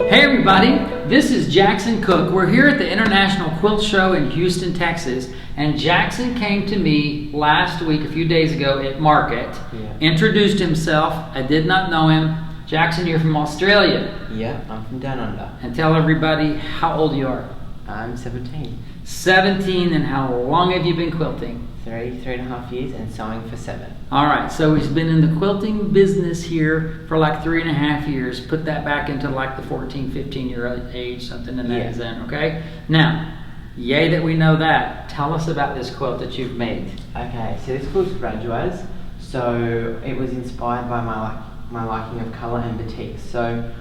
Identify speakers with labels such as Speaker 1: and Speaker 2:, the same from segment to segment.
Speaker 1: Hey everybody, this is Jackson Cook. We're here at the International Quilt Show in Houston, Texas, and Jackson came to me last week, a few days ago at Market, introduced himself. I did not know him. Jackson, you're from Australia.
Speaker 2: Yeah, I'm from down under.
Speaker 1: And tell everybody how old you are.
Speaker 2: I'm 17.
Speaker 1: 17, and how long have you been quilting?
Speaker 2: 3.5 years, and sewing for 7.
Speaker 1: All right, so he's been in the quilting business here for like 3.5 years. Put that back into like the 14, 15-year age, something in that zone, okay? Now, yay that we know that. Tell us about this quilt that you've made.
Speaker 2: Okay, so this quilt's graduates. So it was inspired by my liking of colour and batik. So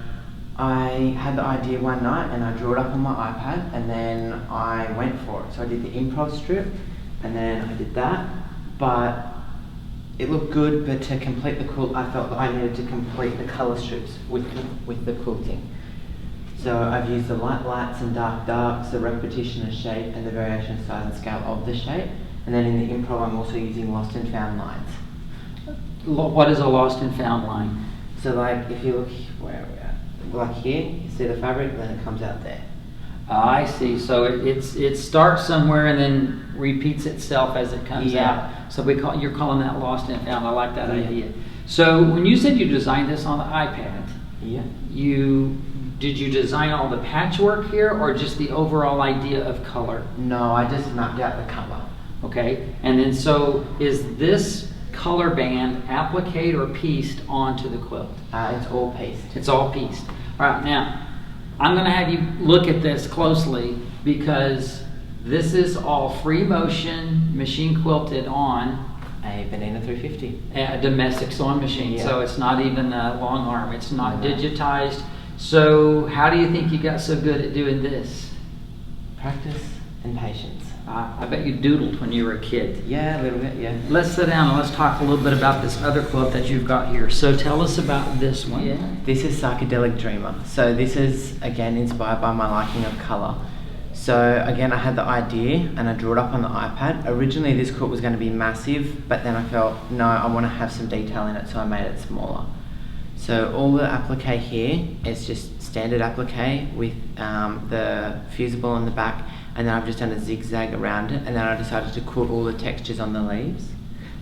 Speaker 2: I had the idea one night and I drew it up on my iPad, and then I went for it. So I did the improv strip, and then I did that, but it looked good, but to complete the quilt, I felt that I needed to complete the colour strips with the quilting. So I've used the lights and darks, the repetition of shape and the variation of size and scale of the shape. And then in the improv, I'm also using lost and found lines.
Speaker 1: What is a lost and found line?
Speaker 2: So like if you look, where are we at? Like here, you see the fabric, and then it comes out there.
Speaker 1: I see. So it starts somewhere and then repeats itself as it comes out. So you're calling that lost and found. I like that idea. So when you said you designed this on the iPad, did you design all the patchwork here, or just the overall idea of color?
Speaker 2: No, I just mapped out the color.
Speaker 1: Okay, and then so is this color band appliqued or pieced onto the quilt?
Speaker 2: It's all pieced.
Speaker 1: It's all pieced. All right, now I'm going to have you look at this closely, because this is all free motion, machine quilted on
Speaker 2: a Benina 350.
Speaker 1: A domestic sewing machine, so it's not even a long arm. It's not digitized. So how do you think you got so good at doing this?
Speaker 2: Practice and patience.
Speaker 1: I bet you doodled when you were a kid.
Speaker 2: Yeah, a little bit, yeah.
Speaker 1: Let's sit down and let's talk a little bit about this other quilt that you've got here. So tell us about this one.
Speaker 2: Yeah. This is Psychedelic Dreamer. So this is, again, inspired by my liking of colour. So again, I had the idea and I drew it up on the iPad. Originally this quilt was going to be massive, but then I felt, no, I want to have some detail in it, so I made it smaller. So all the applique here is just standard applique with the fusible on the back, and then I've just done a zigzag around it, and then I decided to quilt all the textures on the leaves.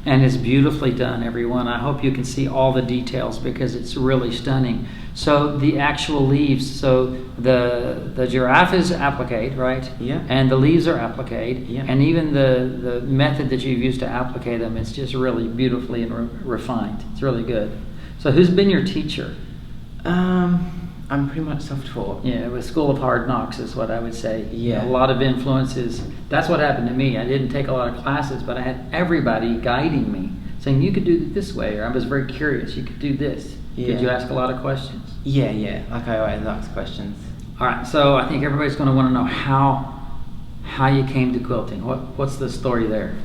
Speaker 1: And it's beautifully done, everyone. I hope you can see all the details, because it's really stunning. So the actual leaves, so the giraffe is appliqued, right?
Speaker 2: Yeah.
Speaker 1: And the leaves are appliqued.
Speaker 2: Yeah.
Speaker 1: And even the method that you've used to applique them, it's just really beautifully and refined. It's really good. So who's been your teacher?
Speaker 2: I'm pretty much self-taught.
Speaker 1: Yeah, with School of Hard Knocks is what I would say.
Speaker 2: Yeah.
Speaker 1: A lot of influences. That's what happened to me. I didn't take a lot of classes, but I had everybody guiding me, saying you could do it this way, or I was very curious, you could do this.
Speaker 2: Yeah.
Speaker 1: Did you ask a lot of questions?
Speaker 2: Yeah, like I always ask questions.
Speaker 1: All right, so I think everybody's going to want to know how you came to quilting. What's the story there?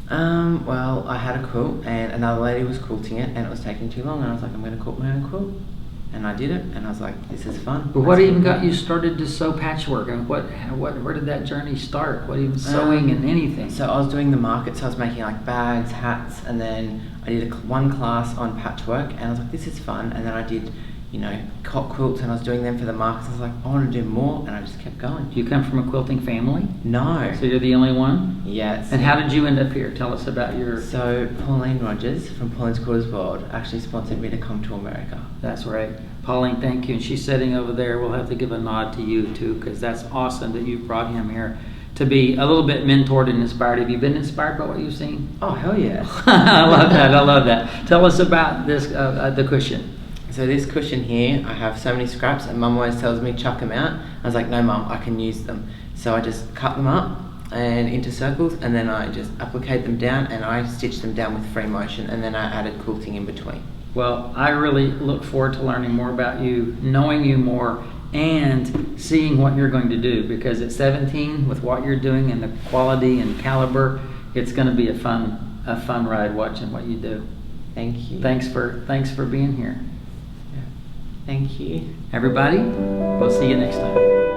Speaker 2: Well, I had a quilt and another lady was quilting it, and it was taking too long, and I was like, I'm going to quilt my own quilt. And I did it, and I was like, this is fun.
Speaker 1: But what even got you started to sew patchwork, and where did that journey start? What even sewing and anything?
Speaker 2: So I was doing the market, so I was making like bags, hats, and then I did one class on patchwork, and I was like, this is fun. And then I did, cot quilts, and I was doing them for the markets. I was like, I want to do more, and I just kept going.
Speaker 1: Do you come from a quilting family?
Speaker 2: No.
Speaker 1: So you're the only one?
Speaker 2: Yes.
Speaker 1: And how did you end up here? Tell us about your...
Speaker 2: So Pauline Rogers from Pauline's Quilters World actually sponsored me to come to America.
Speaker 1: That's right. Pauline, thank you. And she's sitting over there. We'll have to give a nod to you too, because that's awesome that you brought him here to be a little bit mentored and inspired. Have you been inspired by what you've seen?
Speaker 2: Oh, hell yeah.
Speaker 1: I love that. Tell us about this, the cushion.
Speaker 2: So this cushion here, I have so many scraps, and Mum always tells me chuck them out. I was like, no Mum, I can use them. So I just cut them up and into circles, and then I just appliqued them down, and I stitched them down with free motion, and then I added quilting in between.
Speaker 1: Well, I really look forward to learning more about you, knowing you more, and seeing what you're going to do, because at 17, with what you're doing and the quality and caliber, it's going to be a fun ride watching what you do.
Speaker 2: Thank you.
Speaker 1: Thanks for being here.
Speaker 2: Thank you.
Speaker 1: Everybody, we'll see you next time.